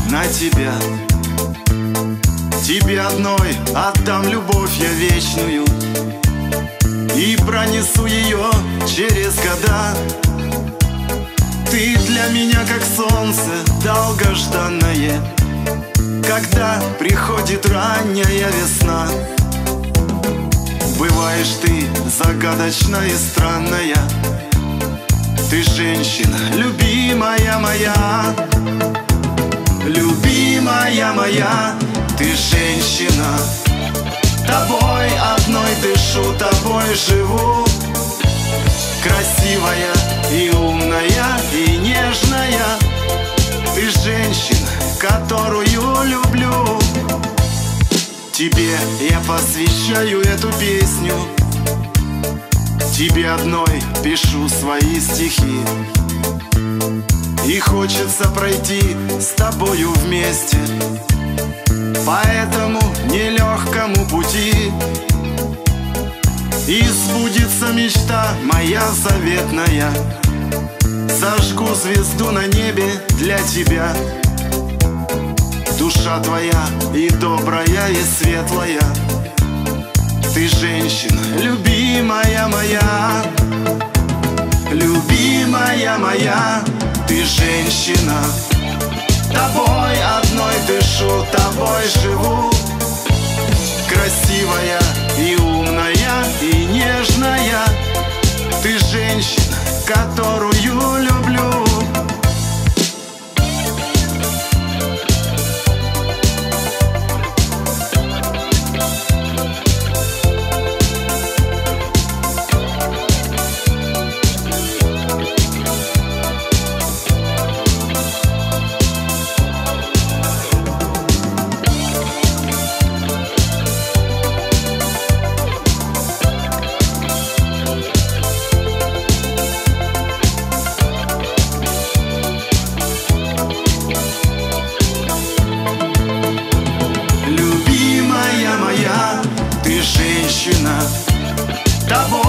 на тебя. Тебе одной отдам любовь я вечную и пронесу ее через года. Ты для меня как солнце долгожданное, когда приходит ранняя весна. Бываешь ты загадочная и странная, ты женщина, любимая моя. Любимая моя, ты женщина. Тобой одной дышу, тобой живу. Красивая и умная, и нежная, ты женщина, которую люблю. Тебе я посвящаю эту песню, тебе одной пишу свои стихи. И хочется пройти с тобою вместе по этому нелегкому пути. И сбудется мечта моя заветная, зажгу звезду на небе для тебя. Душа твоя и добрая, и светлая, ты женщина, любимая моя. Любимая моя, ты женщина. Тобой одной дышу, тобой живу. Красивая и умная, и нежная, ты женщина, которую люблю. Ты женщина, тобой